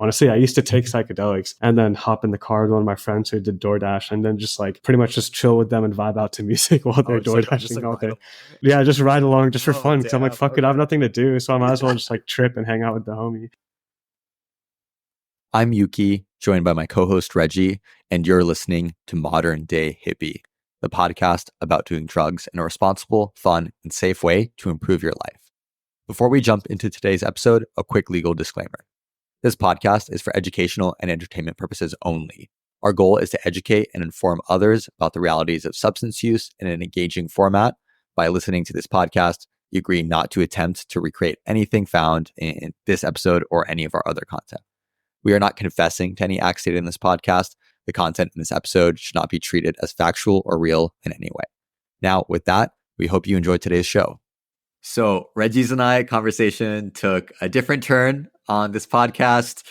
Honestly, I used to take psychedelics and then hop in the car with one of my friends who did DoorDash and then just like pretty much just chill with them and vibe out to music while they're DoorDashing all day. Yeah, just ride along just for fun because I'm like, fuck it, I have nothing to do. So I might as well just like trip and hang out with the homie. I'm Yuki, joined by my co-host Reggie, and you're listening to Modern Day Hippie, the podcast about doing drugs in a responsible, fun, and safe way to improve your life. Before we jump into today's episode, a quick legal disclaimer. This podcast is for educational and entertainment purposes only. Our goal is to educate and inform others about the realities of substance use in an engaging format. By listening to this podcast, you agree not to attempt to recreate anything found in this episode or any of our other content. We are not confessing to any acts stated in this podcast. The content in this episode should not be treated as factual or real in any way. Now, with that, we hope you enjoyed today's show. So Reggie's and I conversation took a different turn on this podcast.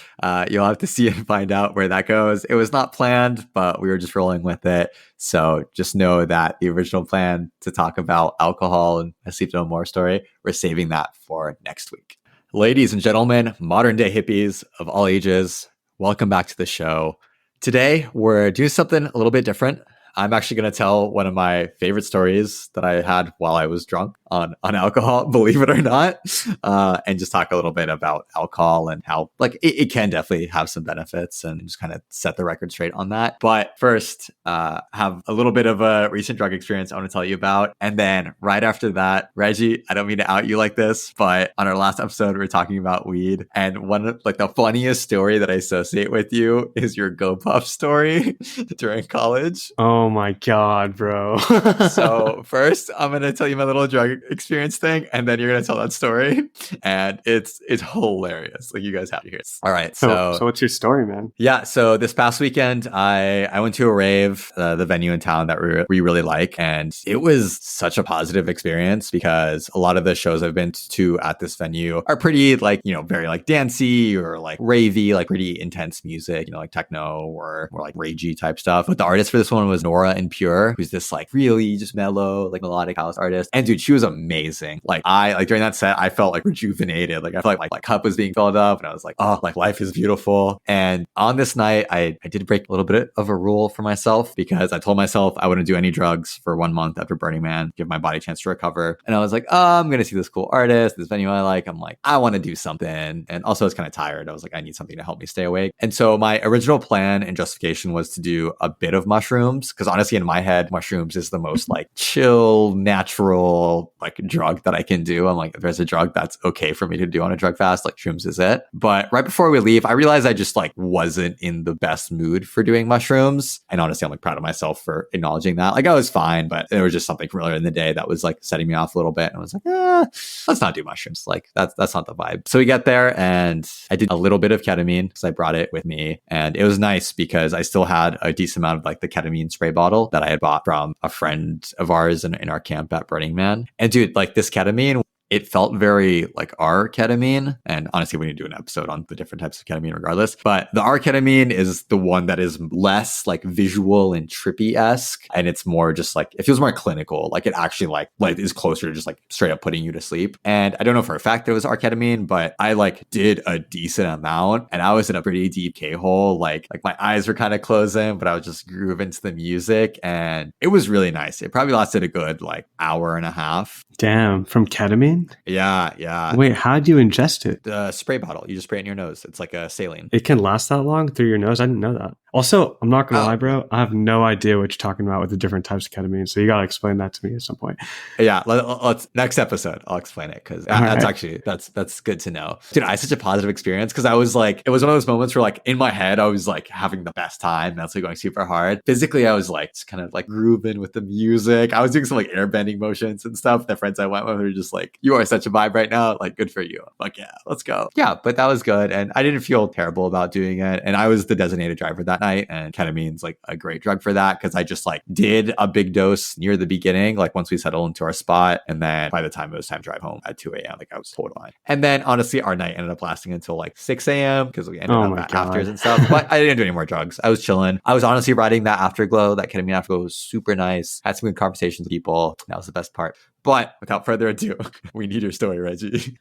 You'll have to see and find out where that goes. It was not planned, but we were just rolling with it. So just know that the original plan to talk about alcohol and a Sleep No More story, we're saving that for next week. Ladies and gentlemen, modern day hippies of all ages, welcome back to the show. Today, we're doing something a little bit different. I'm actually going to tell one of my favorite stories that I had while I was drunk on alcohol, believe it or not, and just talk a little bit about alcohol and how like it can definitely have some benefits and just kind of set the record straight on that. But first, have a little bit of a recent drug experience I want to tell you about. And then right after that, Reggie, I don't mean to out you like this, but on our last episode, we were talking about weed. And one of like the funniest story that I associate with you is your Go Puff story during college. Oh my God, bro. So first, I'm going to tell you my little drug experience thing, and then you're going to tell that story. And it's hilarious. Like, you guys have to hear it. All right. So what's your story, man? Yeah. So this past weekend, I went to a rave, the venue in town that we really like. And it was such a positive experience because a lot of the shows I've been to at this venue are pretty like, very like dancey or like ravey, like pretty intense music, like techno or more like ragey type stuff. But the artist for this one was Nora and Pure, who's this like really just mellow, like melodic house artist. And dude, she was amazing. Like during that set, I felt like rejuvenated. Like I felt like my cup was being filled up and I was like, oh, like life is beautiful. And on this night, I did break a little bit of a rule for myself because I told myself I wouldn't do any drugs for 1 month after Burning Man, give my body a chance to recover. And I was like, oh, I'm going to see this cool artist, this venue I like. I'm like, I want to do something. And also I was kind of tired. I was like, I need something to help me stay awake. And so my original plan and justification was to do a bit of mushrooms because honestly, in my head, mushrooms is the most like chill, natural like drug that I can do. I'm like, if there's a drug that's okay for me to do on a drug fast, like shrooms is it. But right before we leave, I realized I just like wasn't in the best mood for doing mushrooms. And honestly, I'm like proud of myself for acknowledging that. Like I was fine, but there was just something earlier in the day that was like setting me off a little bit. And I was like, let's not do mushrooms. Like that's not the vibe. So we get there and I did a little bit of ketamine because I brought it with me. And it was nice because I still had a decent amount of like the ketamine spray bottle that I had bought from a friend of ours in our camp at Burning Man. And dude, like this ketamine, it felt very like our ketamine. And honestly, we need to do an episode on the different types of ketamine regardless. But the R ketamine is the one that is less like visual and trippy-esque. And it's more just like, it feels more clinical. Like it actually like is closer to just like straight up putting you to sleep. And I don't know for a fact that it was R ketamine, but I like did a decent amount. And I was in a pretty deep K-hole. Like my eyes were kind of closing, but I was just grooving to the music. And it was really nice. It probably lasted a good like hour and a half. Damn, from ketamine? Yeah. Wait, how do you ingest it? The spray bottle. You just spray it in your nose. It's like a saline. It can last that long through your nose? I didn't know that. Also, I'm not going to lie, bro. I have no idea what you're talking about with the different types of ketamine. So you got to explain that to me at some point. Yeah, let's next episode. I'll explain it because that's actually, that's good to know. Dude, I had such a positive experience because I was like, it was one of those moments where like in my head, I was like having the best time. That's like going super hard. Physically, I was like just kind of like grooving with the music. I was doing some like airbending motions and stuff. The friends I went with were just like, you are such a vibe right now. Like, good for you. I'm like, yeah, let's go. Yeah, but that was good. And I didn't feel terrible about doing it. And I was the designated driver that night. And ketamine's like a great drug for that because I just like did a big dose near the beginning, like once we settled into our spot. And then by the time it was time to drive home at 2 a.m., like I was totally fine. And then honestly, our night ended up lasting until like 6 a.m. because we ended up at afters and stuff. But I didn't do any more drugs. I was chilling. I was honestly riding that afterglow. That ketamine afterglow was super nice. Had some good conversations with people. That was the best part. But without further ado, we need your story, Reggie.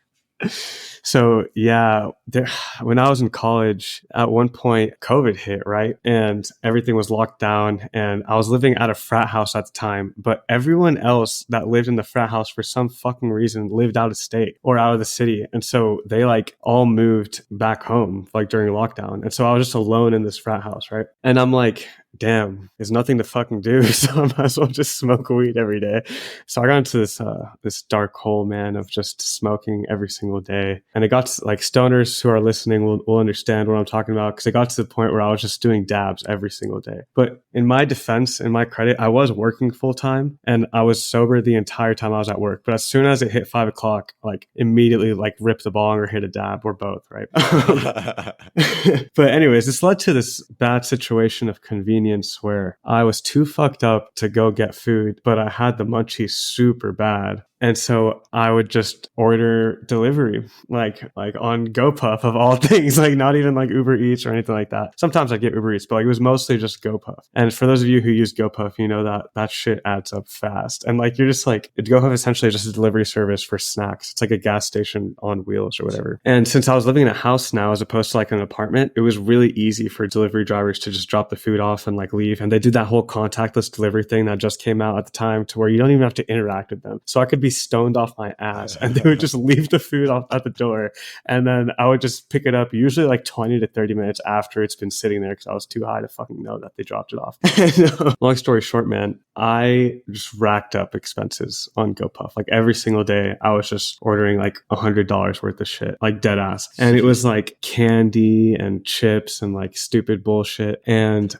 So yeah, when I was in college, at one point COVID hit, right? And everything was locked down and I was living at a frat house at the time, but everyone else that lived in the frat house for some fucking reason lived out of state or out of the city. And so they like all moved back home like during lockdown. And so I was just alone in this frat house, right? And I'm like, damn, there's nothing to fucking do. So I might as well just smoke weed every day. So I got into this dark hole, man, of just smoking every single day. And it got to, like, stoners who are listening will understand what I'm talking about, because it got to the point where I was just doing dabs every single day. But in my defense, in my credit, I was working full time and I was sober the entire time I was at work. But as soon as it hit 5 o'clock, like immediately like rip the bong or hit a dab or both, right? But anyways, this led to this bad situation of convenience where I was too fucked up to go get food, but I had the munchies super bad. And so I would just order delivery, like on GoPuff of all things, like not even like Uber Eats or anything like that. Sometimes I get Uber Eats, but like it was mostly just GoPuff. And for those of you who use GoPuff, you know that shit adds up fast. And like you're just like, GoPuff essentially is just a delivery service for snacks. It's like a gas station on wheels or whatever. And since I was living in a house now as opposed to like an apartment, it was really easy for delivery drivers to just drop the food off and like leave. And they did that whole contactless delivery thing that just came out at the time, to where you don't even have to interact with them. So I could be stoned off my ass and they would just leave the food off at the door, and then I would just pick it up usually like 20 to 30 minutes after it's been sitting there, because I was too high to fucking know that they dropped it off. Long story short, man, I just racked up expenses on GoPuff. Like every single day I was just ordering like $100 worth of shit, like dead ass. And it was like candy and chips and like stupid bullshit. And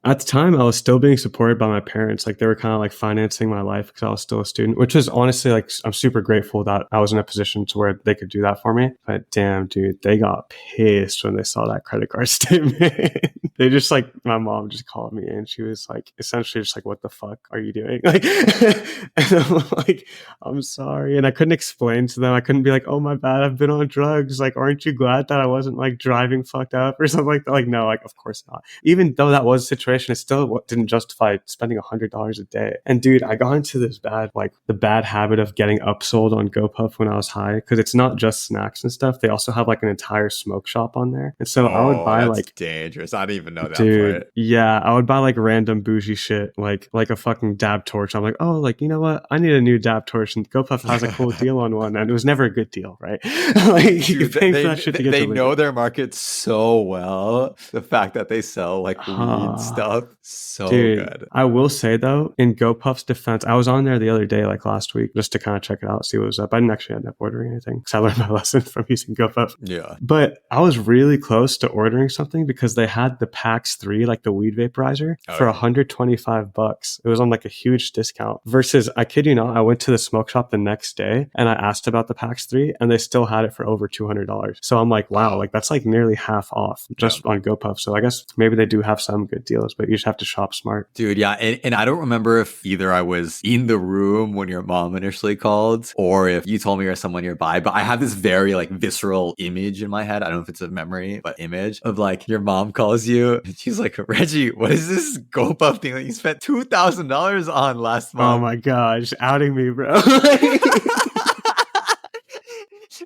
at the time, I was still being supported by my parents. Like they were kind of like financing my life because I was still a student, which is honestly like, I'm super grateful that I was in a position to where they could do that for me. But damn, dude, they got pissed when they saw that credit card statement. They just like, my mom just called me and she was like, essentially just like, what the fuck are you doing? Like, and I'm like, I'm sorry. And I couldn't explain to them. I couldn't be like, oh my bad, I've been on drugs. Like, aren't you glad that I wasn't like driving fucked up or something like that? Like, no, like, of course not. Even though that was a situation, it still didn't justify spending $100 a day. And dude, I got into this the bad habit of getting upsold on GoPuff when I was high, because it's not just snacks and stuff. They also have like an entire smoke shop on there. And so I would buy like dangerous. I didn't even know that. Dude, part. Yeah, I would buy like random bougie shit, like a fucking dab torch. I'm like, oh, like, you know what? I need a new dab torch, and GoPuff has a cool deal on one, and it was never a good deal, right? Like, you're paying for that shit to get they delivered. know their market so well. The fact that they sell like weed stuff, so good. I will say though, in GoPuff's defense, I was on there the other day, like last week, just to kind of check it out, see what was up. I didn't actually end up ordering anything because I learned my lesson from using GoPuff. Yeah. But I was really close to ordering something because they had the PAX 3, like the weed vaporizer, for $125. It was on like a huge discount. Versus, I kid you not, I went to the smoke shop the next day and I asked about the PAX 3 and they still had it for over $200. So I'm like, wow, like that's like nearly half off just on GoPuff. So I guess maybe they do have some good deals, but you just have to shop smart. Dude, yeah. And I don't remember if either I was in the room when your mom initially called or if you told me or someone nearby, but I have this very like visceral image in my head. I don't know if it's a memory, but image of like your mom calls you and she's like, Reggie, what is this GoPuff thing that you spent $2,000 on last month? Oh my gosh, outing me, bro.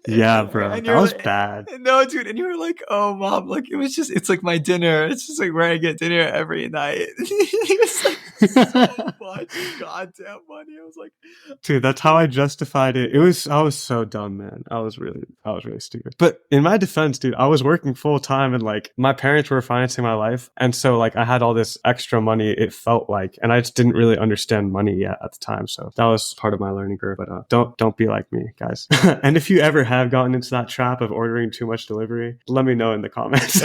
Yeah, bro. That was like, bad. No, dude. And you were like, oh, mom, like, it's like my dinner. It's just like where I get dinner every night. It was like so much goddamn money. I was like, dude, that's how I justified it. I was so dumb, man. I was really stupid. But in my defense, dude, I was working full time and like my parents were financing my life. And so like I had all this extra money, it felt like, and I just didn't really understand money yet at the time. So that was part of my learning curve. But don't be like me, guys. And if you ever have gotten into that trap of ordering too much delivery, let me know in the comments.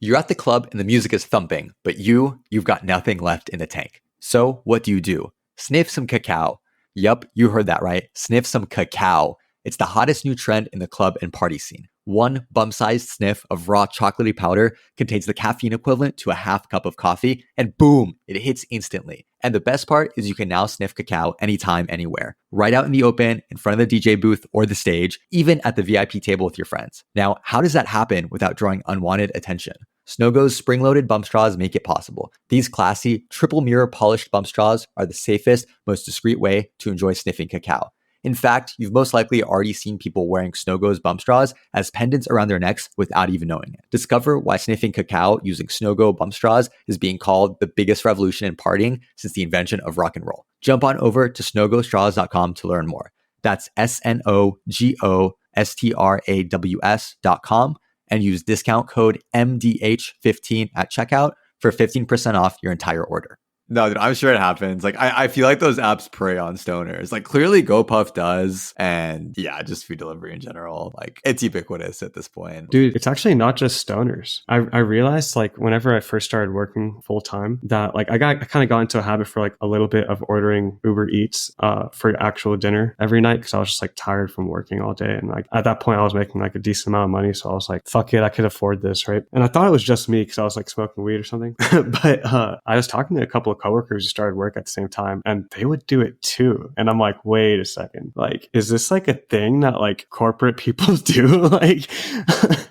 You're at the club and the music is thumping, but you've got nothing left in the tank. So what do? Sniff some cacao. Yup, you heard that right. Sniff some cacao. It's the hottest new trend in the club and party scene. One bum-sized sniff of raw chocolatey powder contains the caffeine equivalent to a half cup of coffee, and boom, it hits instantly. And the best part is you can now sniff cacao anytime, anywhere. Right out in the open, in front of the DJ booth or the stage, even at the VIP table with your friends. Now, how does that happen without drawing unwanted attention? Snogo's spring-loaded bump straws make it possible. These classy, triple mirror polished bump straws are the safest, most discreet way to enjoy sniffing cacao. In fact, you've most likely already seen people wearing Snogo's bump straws as pendants around their necks without even knowing it. Discover why sniffing cacao using Snogo bump straws is being called the biggest revolution in partying since the invention of rock and roll. Jump on over to snogostraws.com to learn more. That's SNOGOSTRAWS.com and use discount code MDH15 at checkout for 15% off your entire order. No, dude, I'm sure it happens. Like, I feel like those apps prey on stoners. Like, clearly GoPuff does. And yeah, just food delivery in general. Like, it's ubiquitous at this point. Dude, it's actually not just stoners. I realized, like, whenever I first started working full time, that like I kind of got into a habit for like a little bit of ordering Uber Eats for actual dinner every night, because I was just like tired from working all day. And like at that point I was making like a decent amount of money. So I was like, fuck it, I could afford this, right? And I thought it was just me because I was like smoking weed or something. But I was talking to a couple of coworkers who started work at the same time, and they would do it too. And I'm like, wait a second, like, is this like a thing that like corporate people do? Like,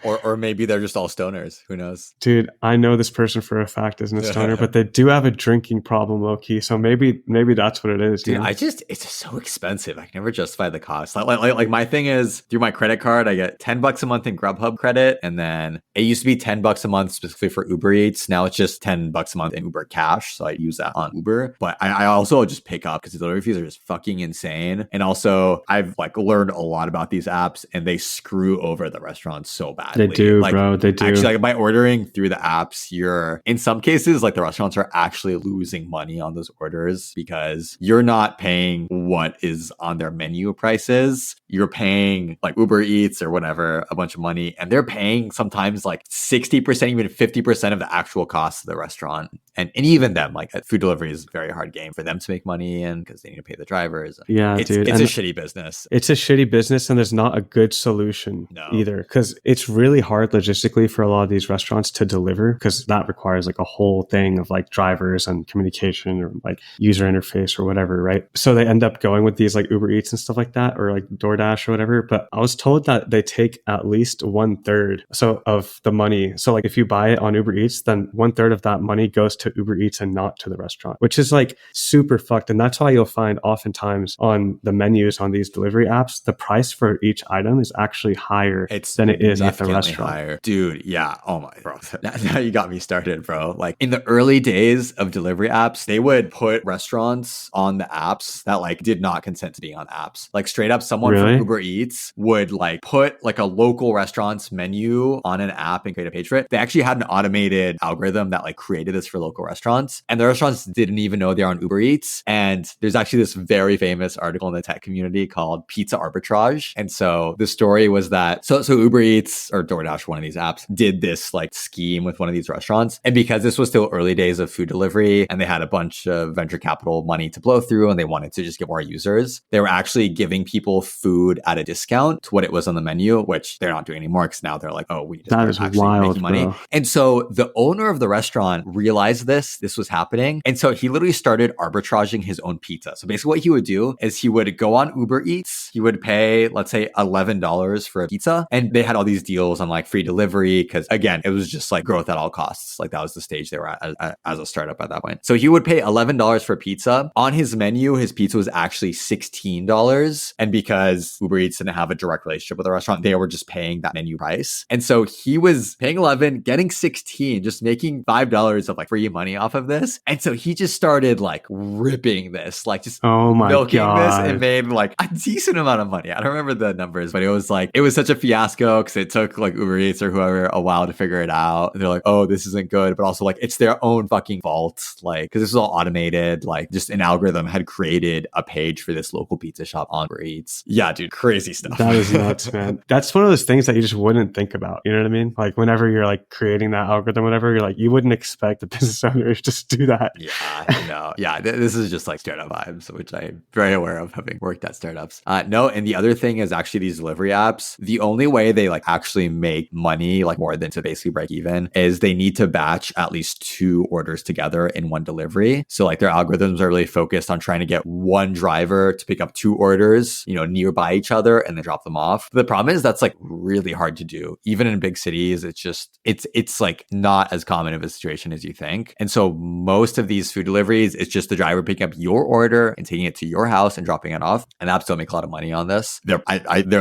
or maybe they're just all stoners. Who knows? Dude, I know this person for a fact isn't a stoner, but they do have a drinking problem, low key. So maybe that's what it is. Dude, you know? it's so expensive. I can never justify the cost. Like my thing is, through my credit card, I get $10 a month in Grubhub credit, and then it used to be $10 a month specifically for Uber Eats. Now it's just $10 a month in Uber Cash, so I use that on Uber. But I also just pick up because the delivery fees are just fucking insane. And also, I've like learned a lot about these apps, and they screw over the restaurants so badly. They do, like, bro. They do. Actually, like by ordering through the apps, you're in some cases like the restaurants are actually losing money on those orders because you're not paying what is on their menu prices. You're paying like Uber Eats or whatever a bunch of money, and they're paying sometimes like 60%, even 50% of the actual cost of the restaurant. And even them, like food delivery is a very hard game for them to make money in because they need to pay the drivers. Yeah, dude. It's a shitty business. It's a shitty business, and there's not a good solution either, because it's really hard logistically for a lot of these restaurants to deliver, because that requires like a whole thing of like drivers and communication or like user interface or whatever, right? So they end up going with these like Uber Eats and stuff like that, or like DoorDash or whatever. But I was told that they take at least 1/3 of the money. So like if you buy it on Uber Eats, then 1/3 of that money goes to Uber Eats and not to the restaurant, which is like super fucked. And that's why you'll find oftentimes on the menus on these delivery apps, the price for each item is actually higher than it is at the restaurant. Higher. Dude, yeah. Oh my, bro. Now you got me started, bro. Like in the early days of delivery apps, they would put restaurants on the apps that like did not consent to being on apps. Like straight up, someone from Uber Eats would like put like a local restaurant's menu on an app and create a page for it. They actually had an automated algorithm that like created this for local restaurants, and the restaurants didn't even know they're on Uber Eats. And there's actually this very famous article in the tech community called Pizza Arbitrage. And so the story was that so Uber Eats or DoorDash, one of these apps, did this like scheme with one of these restaurants. And because this was still early days of food delivery and they had a bunch of venture capital money to blow through and they wanted to just get more users, they were actually giving people food at a discount to what it was on the menu, which they're not doing anymore because now they're like, oh, we need to start actually making money. Bro. And so the owner of the restaurant realized this was happening. And so he literally started arbitraging his own pizza. So basically what he would do is he would go on Uber Eats, he would pay, let's say $11 for a pizza. And they had all these deals on like free delivery because again, it was just like growth at all costs. Like that was the stage they were at as a startup at that point. So he would pay $11 for pizza. On his menu, his pizza was actually $16. And because Uber Eats didn't have a direct relationship with the restaurant, they were just paying that menu price. And so he was paying 11, getting 16, just making $5 of like free money off of this. And so he just started like ripping this, like just milking this, and made like a decent amount of money. I don't remember the numbers, but it was such a fiasco because it took like Uber Eats or whoever a while to figure it out. And they're like, oh, this isn't good. But also like it's their own fucking fault. Like, because this is all automated, like just an algorithm had created a page for this local pizza shop on Uber Eats. Yeah, dude, crazy stuff. That is nuts, man. That's one of those things that you just wouldn't think about. You know what I mean? Like whenever you're like creating that algorithm, whatever, you're like, you wouldn't expect the business owner to just do that. Yeah, no. Yeah, this is just like startup vibes, which I'm very aware of having worked at startups. No, and the other thing is actually these delivery apps, the only way they like actually make money, like more than to basically break even, is they need to batch at least 2 orders together in one delivery. So like their algorithms are really focused on trying to get one driver to pick up 2 orders, you know, nearby each other and then drop them off. The problem is that's like really hard to do. Even in big cities, it's like not as common of a situation as you think. And so most of these food deliveries is just the driver picking up your order and taking it to your house and dropping it off. And apps don't make a lot of money on this. They're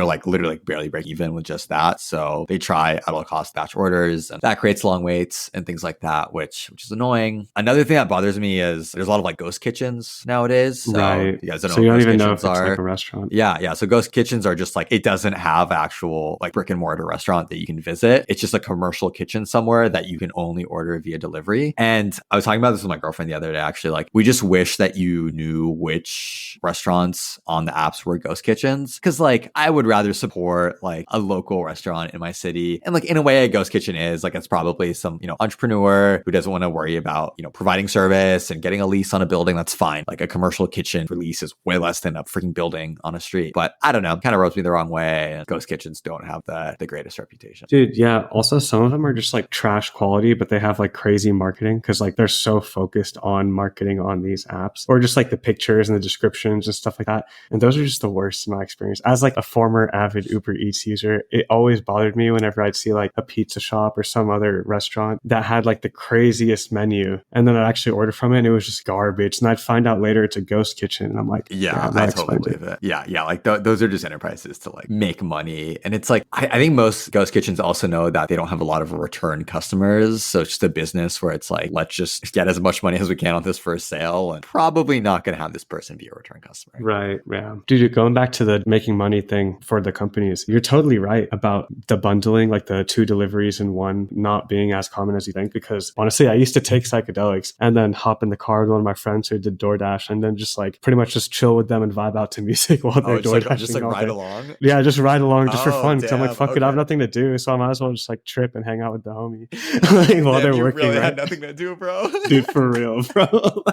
like literally barely break even with just that. So they try at all cost batch orders, and that creates long waits and things like that, which is annoying. Another thing that bothers me is there's a lot of like ghost kitchens nowadays. So right. you guys don't know So you what don't ghost even know if kitchens it's are. like a restaurant. Yeah. So ghost kitchens are just like, it doesn't have actual like brick and mortar restaurant that you can visit. It's just a commercial kitchen somewhere that you can only order via delivery. And I was talking about this with my girlfriend the other day, actually. Like, we just wish that you knew which restaurants on the apps were ghost kitchens. Cause like, I would rather support like a local restaurant in my city. And like, in a way, a ghost kitchen is like, it's probably some, entrepreneur who doesn't want to worry about, providing service and getting a lease on a building. That's fine. Like, a commercial kitchen for lease is way less than a freaking building on a street. But I don't know, kind of rubs me the wrong way. And ghost kitchens don't have the greatest reputation. Dude, yeah. Also, some of them are just like trash quality, but they have like crazy marketing because like they're so focused on marketing on these apps, or just like the pictures and the descriptions and stuff like that. And those are just the worst in my experience. As like a former avid Uber Eats user, it always bothered me whenever I'd see like a pizza shop or some other restaurant that had like the craziest menu, and then I'd actually order from it and it was just garbage. And I'd find out later it's a ghost kitchen, and I'm like, yeah, I totally believe it. Yeah. Like those are just enterprises to like make money. And it's like, I think most ghost kitchens also know that they don't have a lot of return customers. So it's just a business where it's like, let's just get as much money as we can on this first sale, and probably not going to have this person be a return customer. Right. Yeah. Dude, going back to the making money thing for the companies, you're totally right about the bundling, like the 2 deliveries in one not being as common as you think. Because honestly, I used to take psychedelics and then hop in the car with one of my friends who did DoorDash, and then just like pretty much just chill with them and vibe out to music while they're DoorDashing. Just like ride along? Yeah, just ride along just for fun. Because I'm like, fuck it, I have okay. nothing to do. So I might as well just like trip and hang out with the homie like, while they're working. Really had nothing to do, bro. Dude, for real, bro.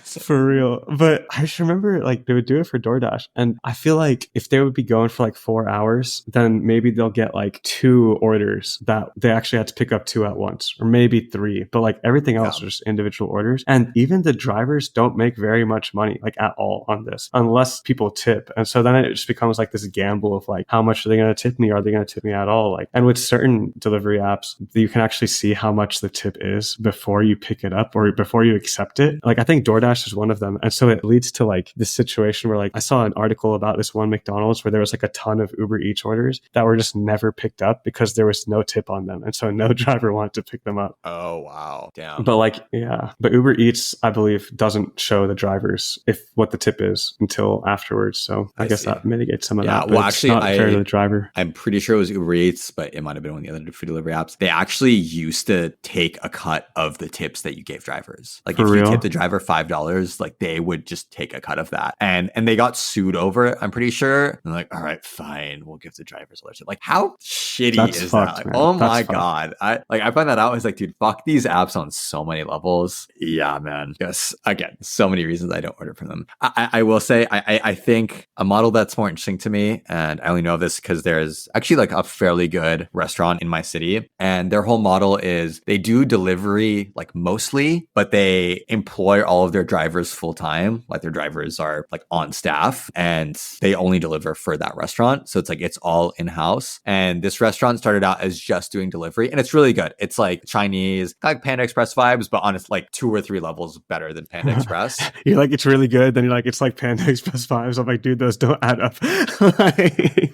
For real. But I just remember like they would do it for DoorDash. And I feel like if they would be going for like 4 hours, then maybe they'll get like 2 orders that they actually had to pick up 2 at once, or maybe 3. But like everything else are just individual orders. And even the drivers don't make very much money like at all on this unless people tip. And so then it just becomes like this gamble of like, how much are they going to tip me? Are they going to tip me at all? Like, and with certain delivery apps, you can actually see how much the tip is before you pick it up or before you accept it. Like, I think DoorDash is one of them. And so it leads to like this situation where like I saw an article about this one McDonald's where there was like a ton of Uber Eats orders that were just never picked up because there was no tip on them. And so no driver wanted to pick them up. Oh, wow. Damn. But like, yeah, but Uber Eats, I believe, doesn't show the drivers what the tip is until afterwards. So I guess that mitigates some of that. Well, actually, it's not fair to the driver. I'm pretty sure it was Uber Eats, but it might have been one of the other food delivery apps. They actually used to take a cut of the tips that you gave drivers. Like, if you tipped the driver $5, like they would just take a cut of that. And they got sued over it, I'm pretty sure. And like, all right, fine, we'll give the drivers a little tip. Like, how shitty is that? Like, oh my God. I find that out. I was like, dude, fuck these apps on so many levels. Yeah, man. Yes. Again, so many reasons I don't order from them. I will say, I think a model that's more interesting to me, and I only know this because there's actually like a fairly good restaurant in my city, and their whole model is they do delivery like mostly, but they employ all of their drivers full time. Like, their drivers are like on staff and they only deliver for that restaurant. So it's like, it's all in-house. And this restaurant started out as just doing delivery, and it's really good. It's like Chinese, like Panda Express vibes, but honestly, like 2 or 3 levels better than Panda Express. You're like, it's really good. Then you're like, it's like Panda Express vibes. I'm like, dude, those don't add up.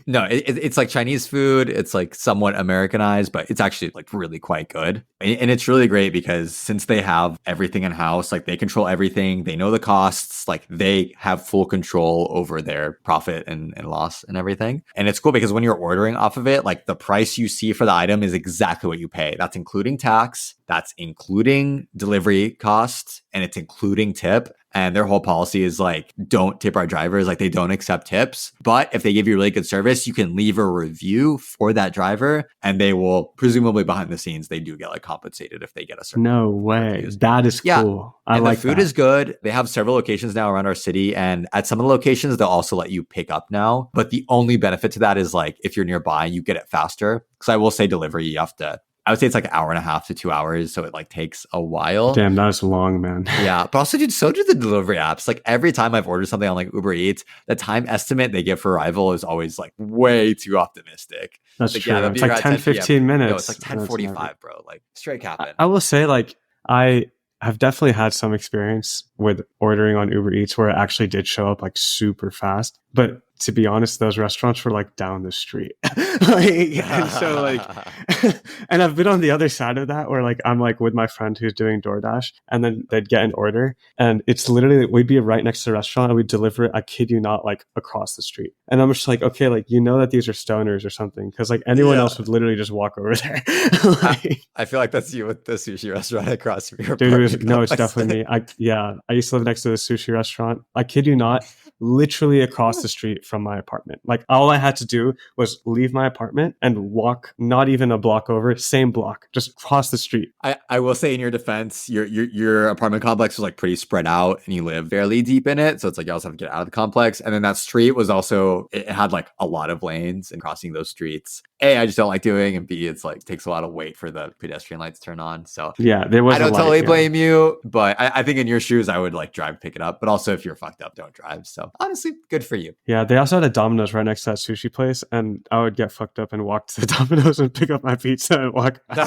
No, it's like Chinese food. It's like somewhat Americanized, but it's actually like really quite good. And it's really great because since they have everything in house, like they control everything, they know the costs, like they have full control over their profit and loss and everything. And it's cool because when you're ordering off of it, like the price you see for the item is exactly what you pay. That's including tax, that's including delivery costs, and it's including tip. And their whole policy is like, don't tip our drivers. Like, they don't accept tips. But if they give you really good service, you can leave a review for that driver, and they will, presumably behind the scenes, they do get like compensated if they get a certain. No way. Reviews. That is cool. I like the food is good. They have several locations now around our city. And at some of the locations, they'll also let you pick up now. But the only benefit to that is like, if you're nearby, you get it faster. Because I will say delivery, you have to, I would say it's like 1.5 to 2 hours. So it like takes a while. Damn, that's long, man. Yeah. But also, dude, so do the delivery apps. Like, every time I've ordered something on like Uber Eats, the time estimate they give for arrival is always like way too optimistic. That's like, true. Yeah, it's like 10, 15 minutes. No, it's like 10:45, bro. Like, straight capping. I will say, like, I I've definitely had some experience with ordering on Uber Eats where it actually did show up like super fast. But to be honest, those restaurants were like down the street. And so like, and I've been on the other side of that where like I'm like with my friend who's doing DoorDash, and then they'd get an order and it's literally, we'd be right next to the restaurant and we'd deliver it, I kid you not, like across the street. And I'm just like, okay, like, you know that these are stoners or something. Cause like anyone else would literally just walk over there. I feel like that's you with the sushi restaurant across from your Dude, apartment no, it's complex. definitely me. I used to live next to the sushi restaurant. I kid you not, literally across the street from my apartment. Like all I had to do was leave my apartment and walk not even a block over, same block, just cross the street. I will say in your defense, your apartment complex was like pretty spread out and you live fairly deep in it. So it's like you also have to get out of the complex. And then that street was also, it had like a lot of lanes, and crossing those streets, A, I just don't like doing, and B, it's like takes a lot of weight for the pedestrian lights to turn on. So Yeah, there was I don't a light, totally yeah. blame you, but I think in your shoes, I would like drive, pick it up. But also if you're fucked up, don't drive. So honestly, good for you. Yeah, they also had a Domino's right next to that sushi place, and I would get fucked up and walk to the Domino's and pick up my pizza and walk back.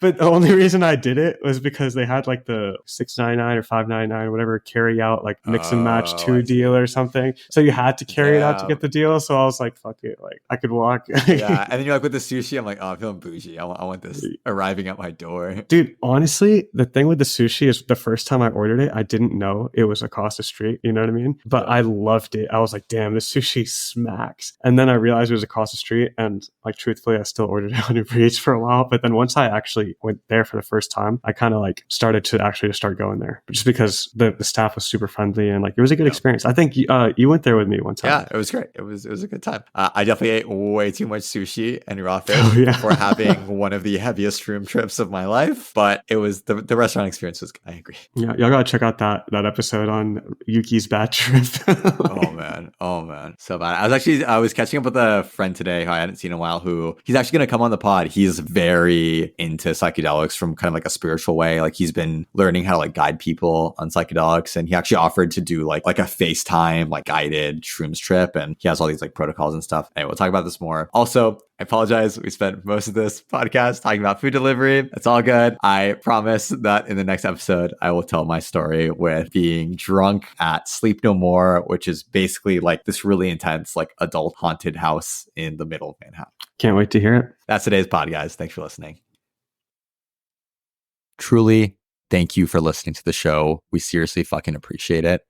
But the only reason I did it was because they had like the $6.99 or $5.99, whatever, carry out like mix and match Oh, two I deal see. or something. So you had to carry it out to Damn. get the deal. So I was like, fuck it, like I could walk. Yeah. And then you're like with the sushi, I'm like, oh, I'm feeling bougie. I want this arriving at my door. Dude, honestly, the thing with the sushi is the first time I ordered it, I didn't know it was across the street. You know what I mean? But I loved it. I was like, damn, this sushi smacks. And then I realized it was across the street. And like, truthfully, I still ordered it on Uber Eats for a while. But then once I actually went there for the first time, I kind of like started to actually just start going there just because the staff was super friendly and like it was a good experience. I think you went there with me one time. Yeah, it was great. It was a good time. I definitely ate way too much sushi and raw fish before having one of the heaviest room trips of my life. But it was the restaurant experience was good. I agree. Yeah, y'all gotta check out that episode on Yuki's bad trip. Oh man, so bad. I was catching up with a friend today who I hadn't seen in a while. Who he's actually gonna come on the pod. He's very into psychedelics from kind of like a spiritual way. Like he's been learning how to like guide people on psychedelics, and he actually offered to do like a FaceTime like guided shrooms trip, and he has all these like protocols and stuff. Anyway, we'll talk about this more. Also, I apologize. We spent most of this podcast talking about food delivery. It's all good. I promise that in the next episode, I will tell my story with being drunk at Sleep No More, which is basically like this really intense, like adult haunted house in the middle of Manhattan. Can't wait to hear it. That's today's pod, guys. Thanks for listening. Truly, thank you for listening to the show. We seriously fucking appreciate it.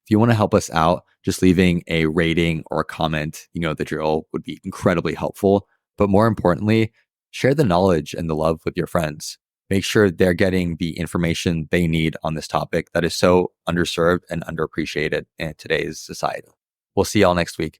If you want to help us out, just leaving a rating or a comment, you know the drill, would be incredibly helpful. But more importantly, share the knowledge and the love with your friends. Make sure they're getting the information they need on this topic that is so underserved and underappreciated in today's society. We'll see y'all next week.